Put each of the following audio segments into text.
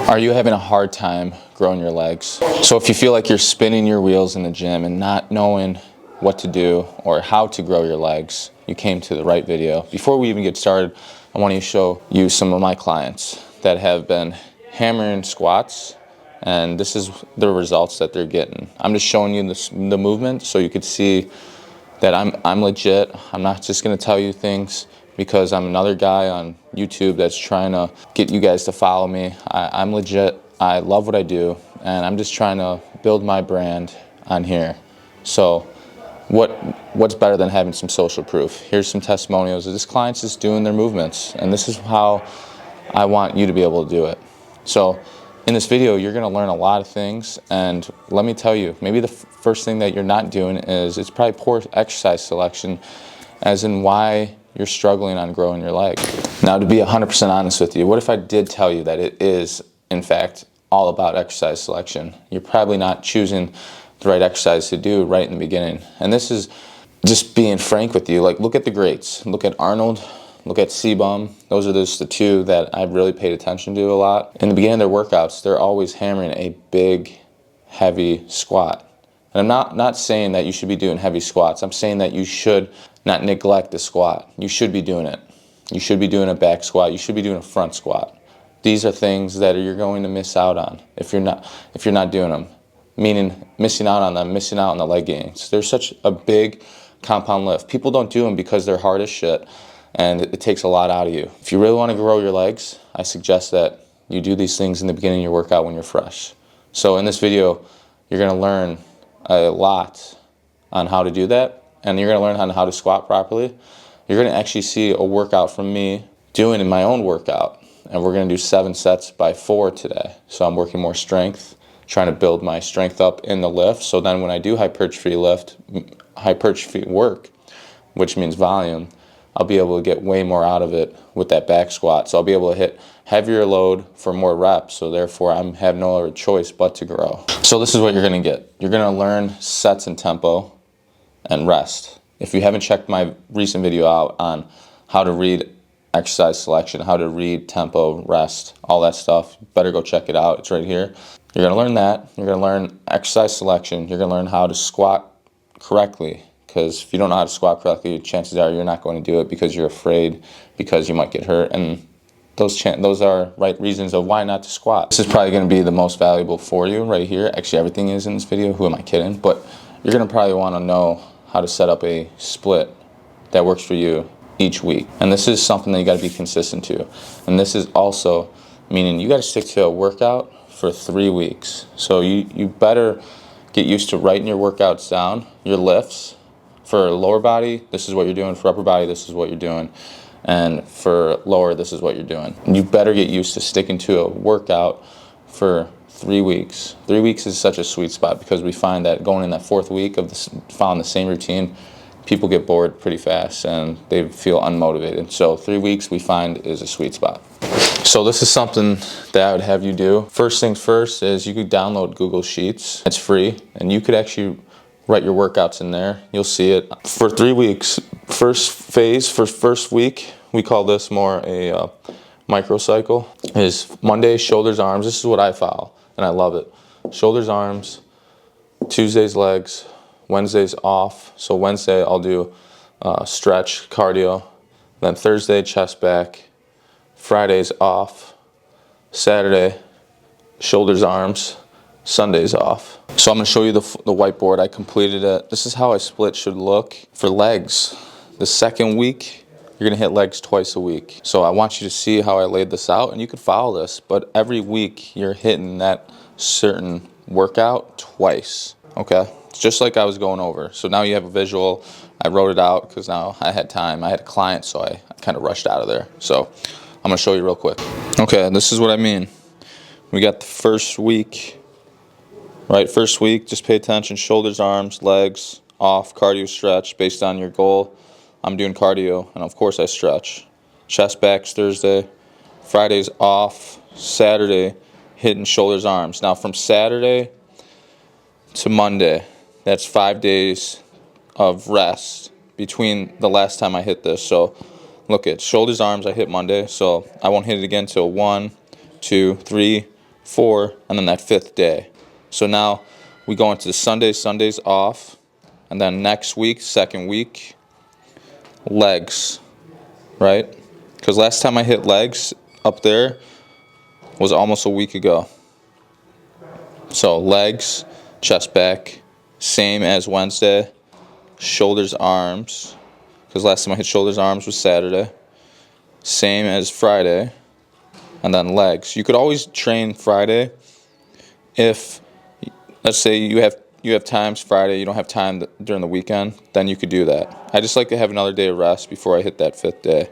Are you having a hard time growing your legs? So if you feel like you're spinning your wheels in the gym and not knowing what to do or how to grow your legs, you came to the right video. Before we even get started, I want to show you some of my clients that have been hammering squats, and this is the results that they're getting. I'm just showing you the movement so you could see that I'm legit. I'm not just going to tell you things because I'm another guy on YouTube that's trying to get you guys to follow me. I'm legit. I love what I do, and I'm just trying to build my brand on here. So what's better than having some social proof? Here's some testimonials of this client's just doing their movements, and this is how I want you to be able to do it. So in this video, you're going to learn a lot of things, and let me tell you, maybe the first thing that you're not doing is it's probably poor exercise selection, as in why you're struggling on growing your leg. Now, to be 100% honest with you, what if I did tell you that it is, in fact, all about exercise selection? You're probably not choosing the right exercise to do right in the beginning. And this is just being frank with you. Like, look at the greats. Look at Arnold. Look at C-Bum. Those are just the two that I've really paid attention to a lot. In the beginning of their workouts, they're always hammering a big, heavy squat. And I'm not saying that you should be doing heavy squats. I'm saying that you should not neglect the squat. You should be doing it. You should be doing a back squat. You should be doing a front squat. These are things that you're going to miss out on if you're not doing them. Meaning missing out on them, missing out on the leg gains. They're such a big compound lift. People don't do them because they're hard as shit, and it takes a lot out of you. If you really want to grow your legs, I suggest that you do these things in the beginning of your workout when you're fresh. So in this video, you're going to learn a lot on how to do that, and you're going to learn on how to squat properly. You're going to actually see a workout from me doing in my own workout, and we're going to do 7 sets by 4 today. So I'm working more strength, trying to build my strength up in the lift, so then when I do hypertrophy work, which means volume, I'll be able to get way more out of it with that back squat. So I'll be able to hit heavier load for more reps, so therefore I have no other choice but to grow. So this is what you're going to get. You're going to learn sets and tempo and rest. If you haven't checked my recent video out on how to read exercise selection, how to read tempo, rest, all that stuff, better go check it out. It's right here. You're going to learn that. You're going to learn exercise selection. You're going to learn how to squat correctly, because if you don't know how to squat correctly, chances are you're not going to do it because you're afraid, because you might get hurt, and those are right reasons of why not to squat. This is probably going to be the most valuable for you right here. Actually, everything is in this video. Who am I kidding? But you're going to probably want to know how to set up a split that works for you each week. And this is something that you got to be consistent to. And this is also meaning you got to stick to a workout for 3 weeks. So you better get used to writing your workouts down, your lifts. For lower body, this is what you're doing. For upper body, this is what you're doing. And for lower, this is what you're doing. You better get used to sticking to a workout for 3 weeks. 3 weeks is such a sweet spot, because we find that going in that 4th week of following the same routine, people get bored pretty fast and they feel unmotivated. So 3 weeks we find is a sweet spot. So this is something that I would have you do. First things first is you could download Google Sheets. It's free, and you could actually write your workouts in there. You'll see it. For 3 weeks, first week, we call this more a microcycle, is Monday, shoulders, arms. This is what I follow, and I love it. Shoulders, arms. Tuesdays, legs. Wednesdays off. So Wednesday I'll do stretch, cardio. Then Thursday, chest, back. Friday's off. Saturday, shoulders, arms. Sunday's off. So I'm going to show you the whiteboard. I completed it. This is how a split should look. For legs, the second week, you're going to hit legs twice a week. So I want you to see how I laid this out, and you could follow this, but every week you're hitting that certain workout twice, okay? It's just like I was going over. So now you have a visual. I wrote it out because now I had time. I had a client, so I kind of rushed out of there. So I'm going to show you real quick. Okay, this is what I mean. We got the first week. Right, first week, just pay attention, shoulders, arms, legs, off, cardio, stretch, based on your goal. I'm doing cardio, and of course I stretch. Chest, backs, Thursday. Friday's off. Saturday, hitting shoulders, arms. Now from Saturday to Monday, that's 5 days of rest between the last time I hit this. So look at shoulders, arms, I hit Monday, so I won't hit it again till 1, 2, 3, 4, and then that 5th day. So now we go into Sundays off, and then next week, second week, legs, right? Because last time I hit legs up there was almost a week ago. So legs, chest, back, same as Wednesday. Shoulders, arms, because last time I hit shoulders, arms was Saturday. Same as Friday. And then legs. You could always train Friday if, let's say you have times Friday, you don't have time during the weekend, then you could do that. I just like to have another day of rest before I hit that 5th day.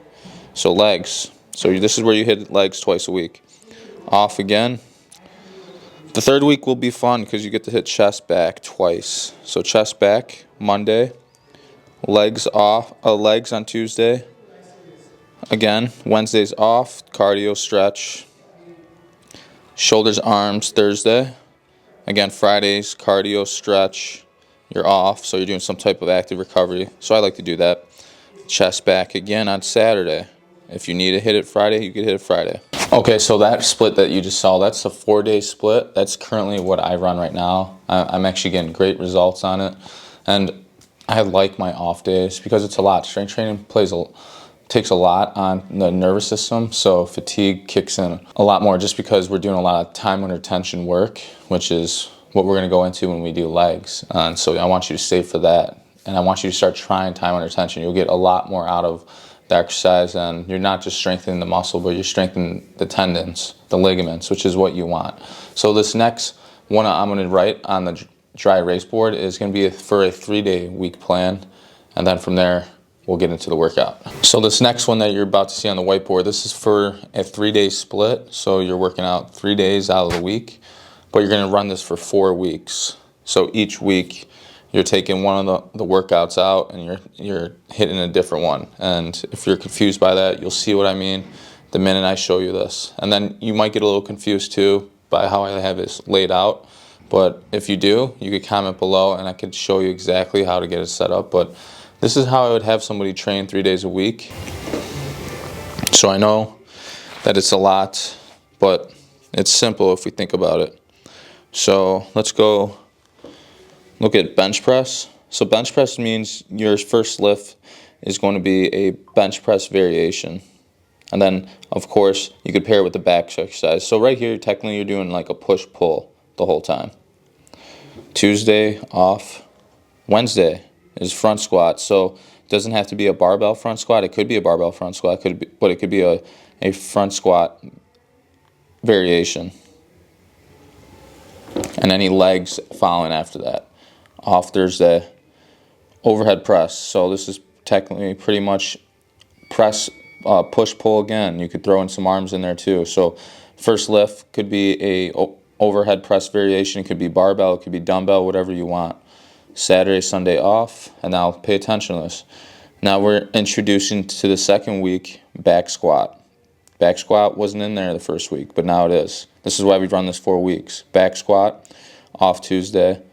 So legs. So this is where you hit legs twice a week. Off again. The 3rd week will be fun because you get to hit chest, back twice. So chest, back, Monday. Legs off. Legs on Tuesday. Again, Wednesday's off. Cardio, stretch. Shoulders, arms, Thursday. Again, Fridays, cardio, stretch. You're off, so you're doing some type of active recovery. So I like to do that. Chest, back again on Saturday. If you need to hit it Friday, you can hit it Friday. Okay, so that split that you just saw, that's a 4-day split. That's currently what I run right now. I'm actually getting great results on it. And I like my off days because it's a lot. Strength training takes a lot on the nervous system, so fatigue kicks in a lot more just because we're doing a lot of time under tension work, which is what we're going to go into when we do legs. And so I want you to stay for that. And I want you to start trying time under tension. You'll get a lot more out of the exercise, and you're not just strengthening the muscle, but you're strengthening the tendons, the ligaments, which is what you want. So this next one I'm going to write on the dry erase board is going to be for a 3-day week plan, and then from there we'll get into the workout. So this next one that you're about to see on the whiteboard, this is for a 3-day split. So you're working out 3 days out of the week, but you're going to run this for 4 weeks. So each week you're taking one of the workouts out and you're hitting a different one. And if you're confused by that, you'll see what I mean the minute I show you this. And then you might get a little confused too by how I have this laid out. But if you do, you could comment below and I could show you exactly how to get it set up. But this is how I would have somebody train 3 days a week. So I know that it's a lot, but it's simple if we think about it. So let's go look at bench press. So bench press means your first lift is going to be a bench press variation. And then, of course, you could pair it with the back exercise. So right here, technically, you're doing like a push-pull the whole time. Tuesday, off. Wednesday is front squat. So it doesn't have to be a barbell front squat. It could be a barbell front squat, but it could be a front squat variation. And any legs following after that. Off Thursday, overhead press. So this is technically pretty much press, push, pull again. You could throw in some arms in there too. So first lift could be a overhead press variation. It could be barbell, it could be dumbbell, whatever you want. Saturday, Sunday off. And now pay attention to this. Now we're introducing to the second week back squat. Back squat wasn't in there the first week, but now it is. This is why we've run this 4 weeks. Back squat, off Tuesday.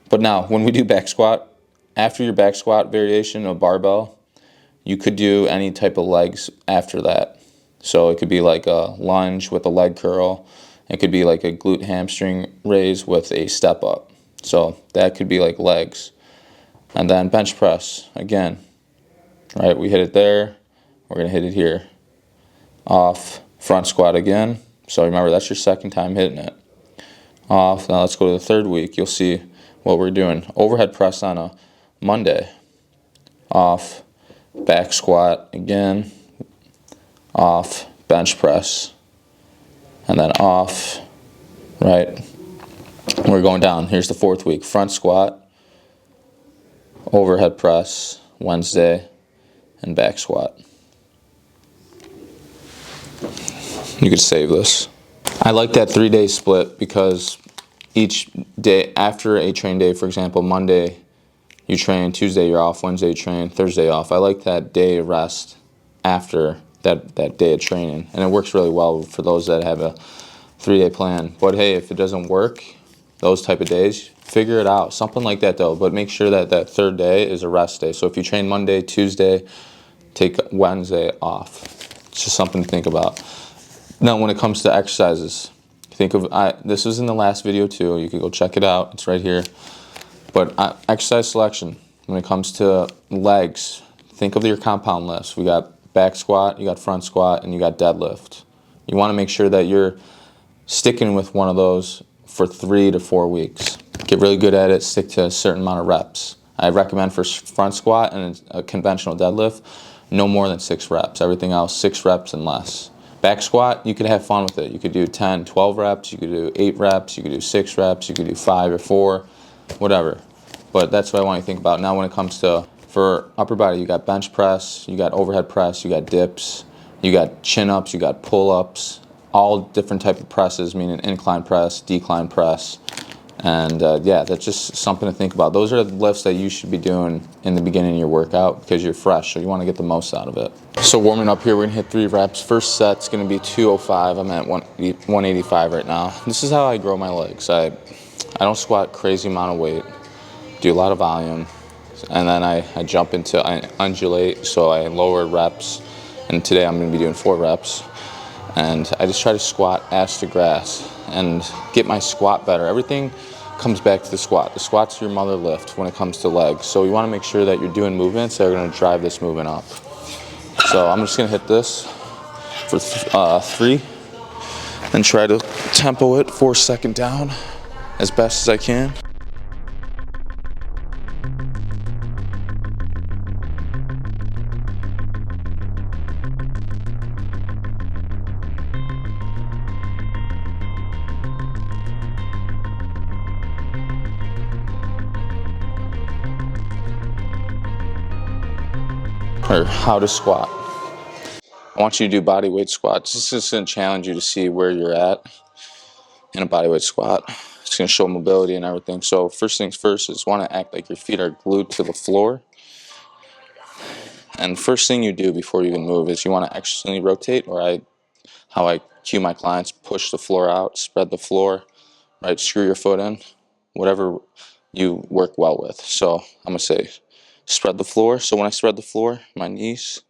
But now, when we do back squat, after your back squat variation of barbell, you could do any type of legs after that. So it could be like a lunge with a leg curl. It could be like a glute hamstring raise with a step up. So that could be like legs. And then bench press, again. Right, we hit it there. We're going to hit it here. Off, front squat again. So remember, that's your second time hitting it. Off, now let's go to the third week. You'll see what we're doing. Overhead press on a Monday. Off, back squat again. Off, bench press. And then off, right? We're going down. Here's the fourth week. Front squat, overhead press, Wednesday, and back squat. You could save this. I like that 3-day split because each day after a train day, for example, Monday you train, Tuesday you're off, Wednesday you train, Thursday off. I like that day of rest after that day of training, and it works really well for those that have a 3-day plan. But hey, if it doesn't work, those type of days, figure it out. Something like that though, but make sure that that third day is a rest day. So if you train Monday, Tuesday, take Wednesday off. It's just something to think about. Now when it comes to exercises, Think of, this was in the last video too. You could go check it out. It's right here. But exercise selection, when it comes to legs, think of your compound lifts. We got back squat, you got front squat, and you got deadlift. You want to make sure that you're sticking with one of those for 3 to 4 weeks. Get really good at it, stick to a certain amount of reps. I recommend for front squat and a conventional deadlift, no more than 6 reps. Everything else, 6 reps and less. Back squat, you could have fun with it. You could do 10, 12 reps, you could do 8 reps, you could do 6 reps, you could do 5 or 4, whatever. But that's what I want you to think about. Now when it comes to, for upper body, you got bench press, you got overhead press, you got dips, you got chin-ups, you got pull-ups, all different type of presses, meaning incline press, decline press. And yeah, that's just something to think about. Those are the lifts that you should be doing in the beginning of your workout because you're fresh, so you want to get the most out of it. So warming up here, we're gonna hit 3 reps. First set's gonna be 205. I'm at 185 right now. This is how I grow my legs. I don't squat crazy amount of weight, do a lot of volume, and then I jump into, I undulate, so I lower reps. And today I'm gonna be doing 4 reps. And I just try to squat ass to grass and get my squat better. Everything comes back to the squat. The squat's your mother lift when it comes to legs. So you want to make sure that you're doing movements that are going to drive this movement up. So I'm just going to hit this for 3 and try to tempo it 4 second down as best as I can. Or how to squat. I want you to do body weight squats. This is going to challenge you to see where you're at in a body weight squat. It's going to show mobility and everything. So first things first is want to act like your feet are glued to the floor. And first thing you do before you even move is you want to externally rotate, or how I cue my clients, push the floor out, spread the floor, right? Screw your foot in, whatever you work well with. So I'm going to say spread the floor. So when I spread the floor, my knees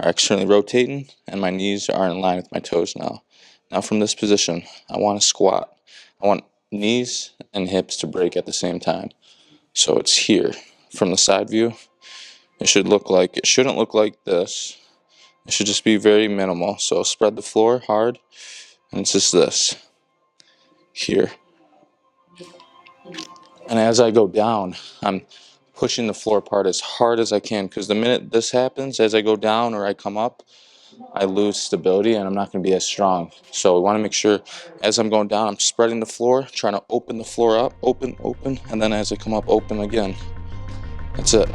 are externally rotating and my knees are in line with my toes now. Now from this position, I want to squat. I want knees and hips to break at the same time. So it's here. From the side view, it shouldn't look like this. It should just be very minimal. So spread the floor hard, and it's just this here. And as I go down, I'm pushing the floor apart as hard as I can, because the minute this happens, as I go down or I come up, I lose stability and I'm not going to be as strong. So we want to make sure as I'm going down, I'm spreading the floor, trying to open the floor up, open, and then as I come up, open again. That's it.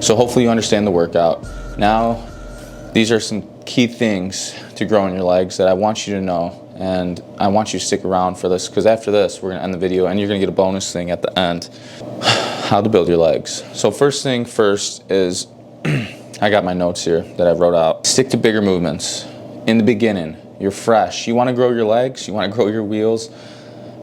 So hopefully you understand the workout. Now, these are some key things to grow in your legs that I want you to know, and I want you to stick around for this, because after this we're going to end the video and you're going to get a bonus thing at the end. How to build your legs. So first thing first is, I got my notes here that I wrote out. Stick to bigger movements. In the beginning, you're fresh. You want to grow your legs, you want to grow your wheels,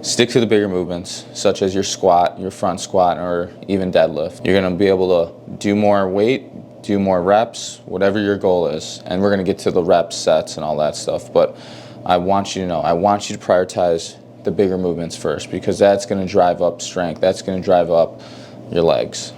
stick to the bigger movements, such as your squat, your front squat, or even deadlift. You're going to be able to do more weight, do more reps, whatever your goal is. And we're going to get to the reps, sets, and all that stuff. But I want you to know, I want you to prioritize the bigger movements first, because that's going to drive up strength. That's going to drive up your legs.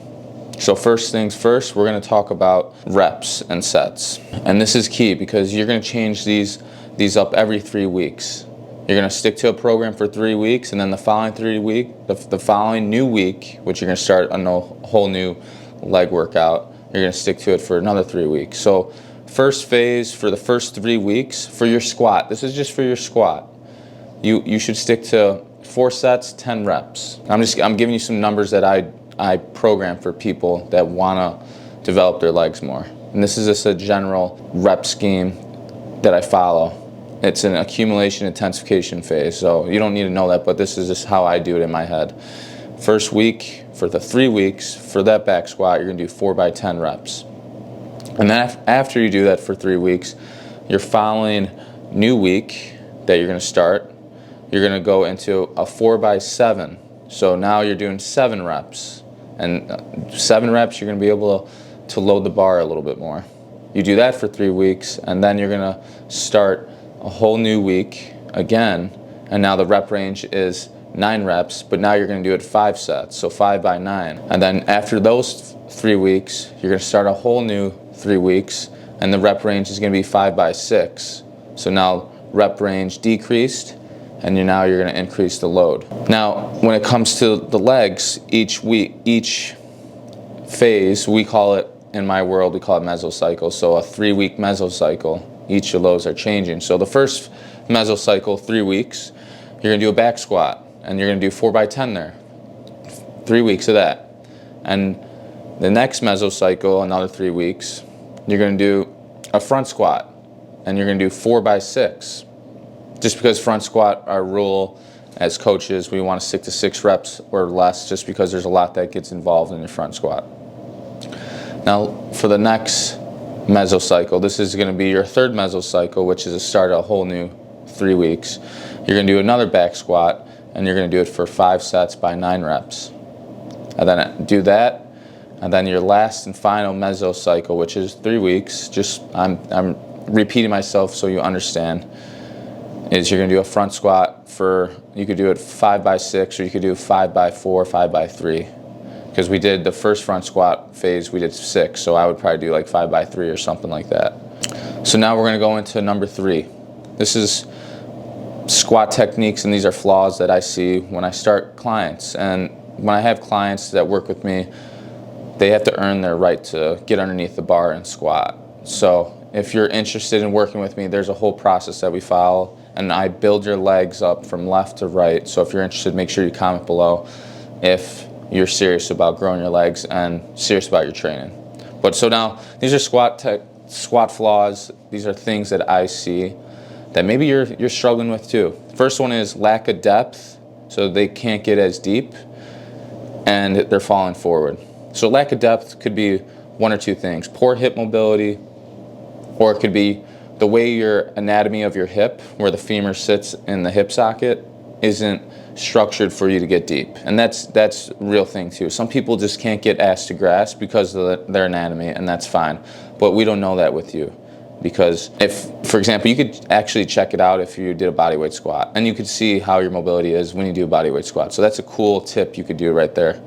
So first things first, we're going to talk about reps and sets. And this is key, because you're going to change these up every 3 weeks. You're going to stick to a program for 3 weeks, and then the following the following new week, which you're going to start a whole new leg workout, you're going to stick to it for another 3 weeks. So first phase for the first 3 weeks for your squat, this is just for your squat, you should stick to 4 sets, 10 reps. I'm giving you some numbers that I program for people that want to develop their legs more. And this is just a general rep scheme that I follow. It's an accumulation intensification phase, so you don't need to know that, but this is just how I do it in my head. First week, for the 3 weeks, for that back squat, you're going to do 4 by 10 reps. And then after you do that for 3 weeks, your following new week that you're going to start, you're going to go into a 4 by 7. So now you're doing 7 reps. And 7 reps, you're going to be able to load the bar a little bit more. You do that for 3 weeks, and then you're going to start a whole new week again, and now the rep range is 9 reps, but now you're going to do it 5 sets, so 5 by 9. And then after those 3 weeks, you're going to start a whole new 3 weeks, and the rep range is going to be 5 by 6. So now rep range decreased, and now you're going to increase the load. Now, when it comes to the legs, each phase, we call it, in my world, we call it mesocycle. So a 3-week mesocycle, each of those are changing. So the first mesocycle, 3 weeks, you're going to do a back squat, and you're going to do 4 by 10 there. 3 weeks of that. And the next mesocycle, another 3 weeks, you're going to do a front squat, and you're going to do 4 by 6. Just because front squat, our rule as coaches, we want to stick to 6 reps or less, just because there's a lot that gets involved in your front squat. Now, for the next mesocycle, this is going to be your 3rd mesocycle, which is the start of a whole new 3 weeks. You're going to do another back squat, and you're going to do it for 5 sets by 9 reps. And then do that, and then your last and final mesocycle, which is 3 weeks, just I'm repeating myself so you understand, is you're going to do a front squat you could do it 5 by 6, or you could do 5 by 4, 5 by 3. Because we did the first front squat phase, we did 6, so I would probably do like 5 by 3 or something like that. So now we're going to go into number 3. This is squat techniques, and these are flaws that I see when I start clients. And when I have clients that work with me, they have to earn their right to get underneath the bar and squat. So if you're interested in working with me, there's a whole process that we follow, and I build your legs up from left to right. So if you're interested, make sure you comment below if you're serious about growing your legs and serious about your training. But so now, these are squat flaws. These are things that I see that maybe you're struggling with too. First one is lack of depth, so they can't get as deep, and they're falling forward. So lack of depth could be one or two things: poor hip mobility, or it could be the way your anatomy of your hip, where the femur sits in the hip socket, isn't structured for you to get deep. And that's a real thing too. Some people just can't get ass to grass because of their anatomy, and that's fine. But we don't know that with you, because if, for example, you could actually check it out if you did a bodyweight squat, and you could see how your mobility is when you do a bodyweight squat. So that's a cool tip you could do right there.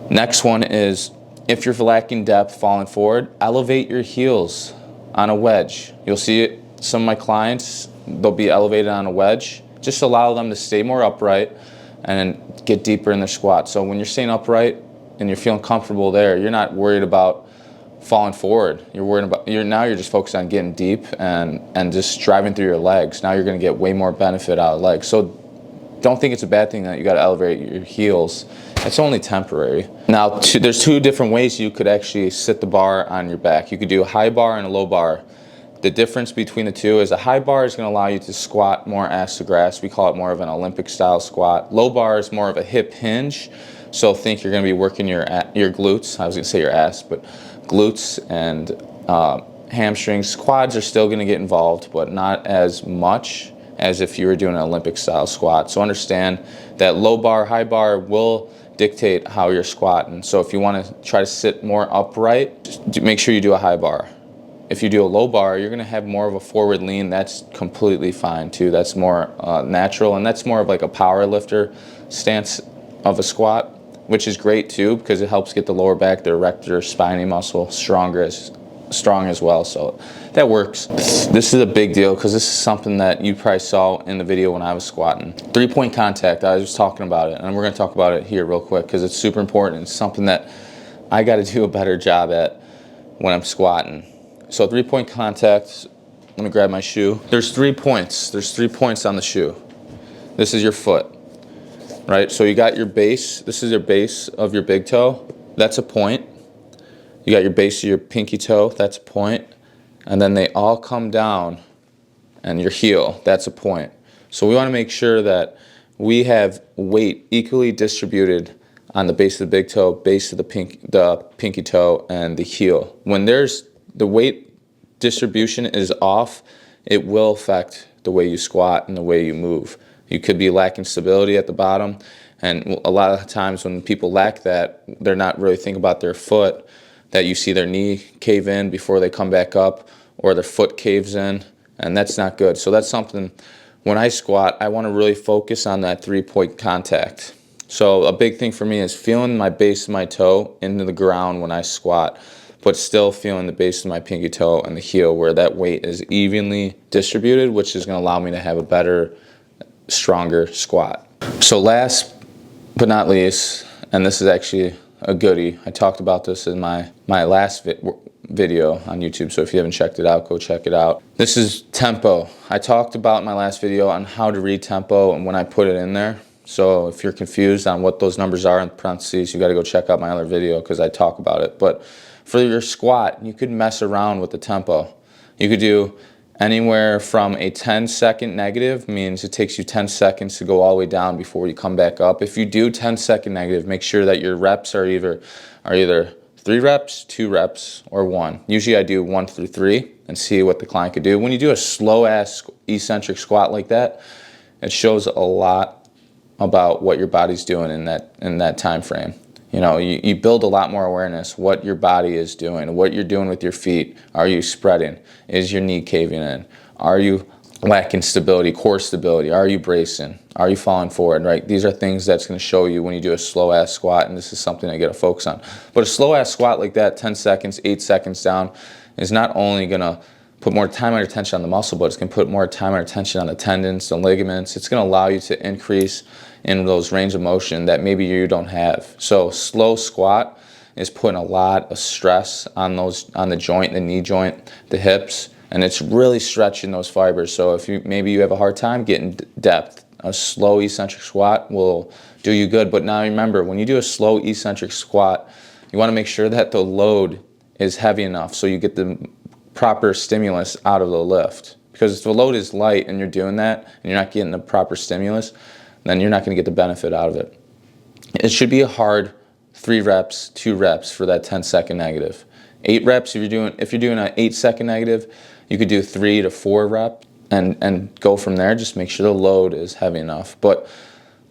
Next one is, if you're lacking depth falling forward, elevate your heels on a wedge. You'll see it, some of my clients, they'll be elevated on a wedge. Just allow them to stay more upright and get deeper in their squat. So when you're staying upright and you're feeling comfortable there, you're not worried about falling forward. You're just focused on getting deep and just driving through your legs. Now you're going to get way more benefit out of legs. So don't think it's a bad thing that you got to elevate your heels. It's only temporary. Now, there's two different ways you could actually sit the bar on your back. You could do a high bar and a low bar. The difference between the two is a high bar is going to allow you to squat more ass to grass. We call it more of an Olympic style squat. Low bar is more of a hip hinge. So think you're going to be working your glutes. I was going to say your ass, but glutes and hamstrings. Quads are still going to get involved, but not as much as if you were doing an Olympic style squat. So understand that low bar, high bar will dictate how you're squatting. So if you want to try to sit more upright, just make sure you do a high bar. If you do a low bar, you're going to have more of a forward lean. That's completely fine too. That's more natural, and that's more of like a power lifter stance of a squat, which is great too because it helps get the lower back, the erector spinae muscle strong as well. So that works. This is a big deal because this is something that you probably saw in the video when I was squatting. 3-point contact, I was just talking about it, and we're going to talk about it here real quick because it's super important. It's something that I got to do a better job at when I'm squatting. So 3-point contact, I'm going to grab my shoe. There's 3 points. There's 3 points on the shoe. This is your foot, right? So you got your base. This is your base of your big toe. That's a point. You got your base of your pinky toe. That's a point. And then they all come down, and your heel, that's a point. So we want to make sure that we have weight equally distributed on the base of the big toe, base of the pinky toe, and the heel. When the weight distribution is off, it will affect the way you squat and the way you move. You could be lacking stability at the bottom, and a lot of times when people lack that, they're not really thinking about their foot, that you see their knee cave in before they come back up, or their foot caves in, and that's not good. So that's something, when I squat, I want to really focus on that 3-point contact. So a big thing for me is feeling my base of my toe into the ground when I squat, but still feeling the base of my pinky toe and the heel where that weight is evenly distributed, which is going to allow me to have a better, stronger squat. So last but not least, and this is actually a goodie, I talked about this in my last video on YouTube, so if you haven't checked it out, go check it out. This is tempo. I talked about in my last video on how to read tempo and when I put it in there. So if you're confused on what those numbers are in parentheses, you got to go check out my other video because I talk about it. But for your squat, you could mess around with the tempo. You could do anywhere from a 10-second negative, means it takes you 10 seconds to go all the way down before you come back up. If you do 10-second negative, make sure that your reps are either 3 reps, 2 reps, or 1. Usually I do 1 through 3 and see what the client could do. When you do a slow-ass eccentric squat like that, it shows a lot about what your body's doing in that time frame. You know, you build a lot more awareness, what your body is doing, what you're doing with your feet. Are you spreading? Is your knee caving in? Are you lacking stability, core stability? Are you bracing? Are you falling forward, right? These are things that's going to show you when you do a slow-ass squat, and this is something I got to focus on. But a slow-ass squat like that, 10 seconds, 8 seconds down, is not only going to put more time and attention on the muscle, but it's going to put more time and attention on the tendons, the ligaments. It's going to allow you to increase in those range of motion that maybe you don't have. So slow squat is putting a lot of stress on the joint, the knee joint, the hips, and it's really stretching those fibers. So if maybe you have a hard time getting depth, a slow eccentric squat will do you good. But now remember, when you do a slow eccentric squat, you want to make sure that the load is heavy enough so you get the proper stimulus out of the lift. Because if the load is light and you're doing that and you're not getting the proper stimulus, then you're not going to get the benefit out of it. It should be a hard 3 reps, 2 reps for that 10-second negative. 8 reps, if you're doing an 8-second negative, you could do 3 to 4 reps and go from there. Just make sure the load is heavy enough. But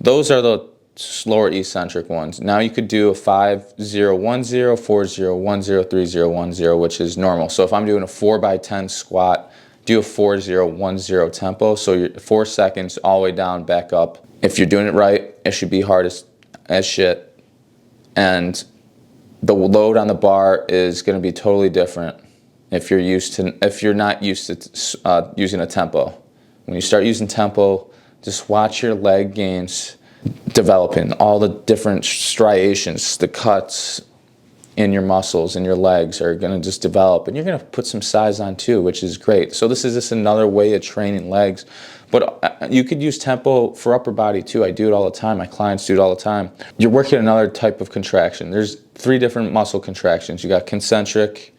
those are the slower eccentric ones. Now you could do a 5-0-1-0, 4-0-1-0, 3-0-1-0, which is normal. So if I'm doing a 4x10 squat, do a 4-0-1-0 tempo. So you're 4 seconds all the way down, back up. If you're doing it right, it should be hard as shit. And the load on the bar is going to be totally different if you're not used to using a tempo. When you start using tempo, just watch your leg gains developing, all the different striations, the cuts, in your muscles and your legs are going to just develop, and you're going to put some size on too, which is great. So this is just another way of training legs. But you could use tempo for upper body too. I do it all the time. My clients do it all the time. You're working another type of contraction. There's 3 different muscle contractions. You got concentric,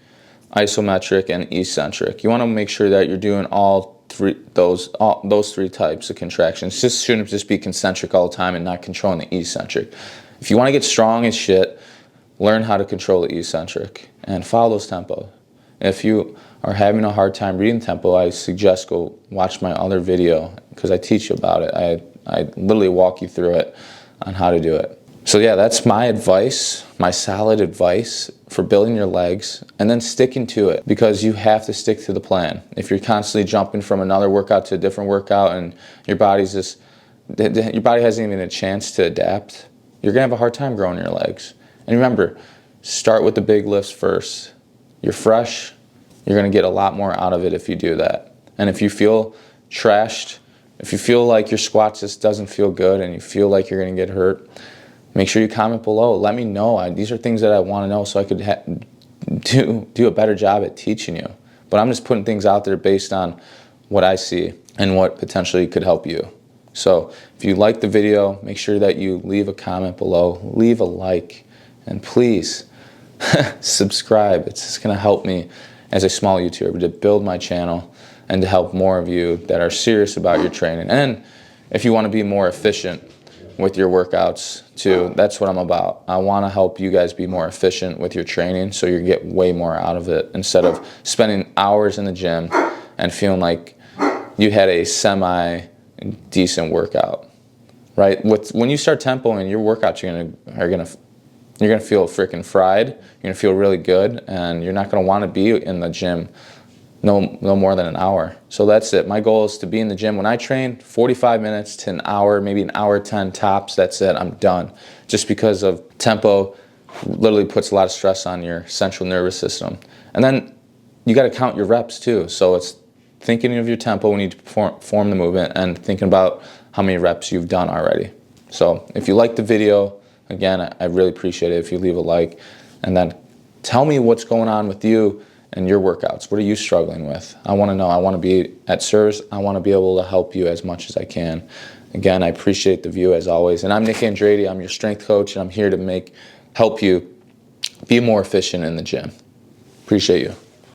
isometric, and eccentric. You want to make sure that you're doing all those 3 types of contractions. Just shouldn't just be concentric all the time and not controlling the eccentric. If you want to get strong as shit, learn how to control the eccentric and follow those tempo. If you are having a hard time reading tempo, I suggest go watch my other video because I teach you about it. I literally walk you through it on how to do it. So yeah, that's my advice, my solid advice for building your legs, and then sticking to it, because you have to stick to the plan. If you're constantly jumping from another workout to a different workout and your body hasn't even a chance to adapt, you're gonna have a hard time growing your legs. And remember, start with the big lifts first. You're fresh, you're gonna get a lot more out of it if you do that. And if you feel trashed, if you feel like your squat just doesn't feel good and you feel like you're gonna get hurt, make sure you comment below. Let me know. These are things that I want to know so I could do a better job at teaching you. But I'm just putting things out there based on what I see and what potentially could help you. So if you like the video, make sure that you leave a comment below, leave a like, and please subscribe. It's just going to help me as a small YouTuber to build my channel and to help more of you that are serious about your training. And if you want to be more efficient with your workouts too, that's what I'm about. I want to help you guys be more efficient with your training so you get way more out of it instead of spending hours in the gym and feeling like you had a semi-decent workout, right? When you start tempoing your workouts, you're gonna feel freaking fried. You're gonna feel really good, and you're not gonna want to be in the gym no more than an hour. So that's it. My goal is to be in the gym when I train 45 minutes to an hour, maybe an hour 10 tops. That's it. I'm done. Just because of tempo literally puts a lot of stress on your central nervous system. And then you got to count your reps too. So it's thinking of your tempo when you perform the movement and thinking about how many reps you've done already. So if you like the video, again, I really appreciate it if you leave a like, and then tell me what's going on with you and your workouts. What are you struggling with? I want to know. I want to be at service. I want to be able to help you as much as I can. Again, I appreciate the view as always. And I'm Nick Andrade. I'm your strength coach, and I'm here to help you be more efficient in the gym. Appreciate you.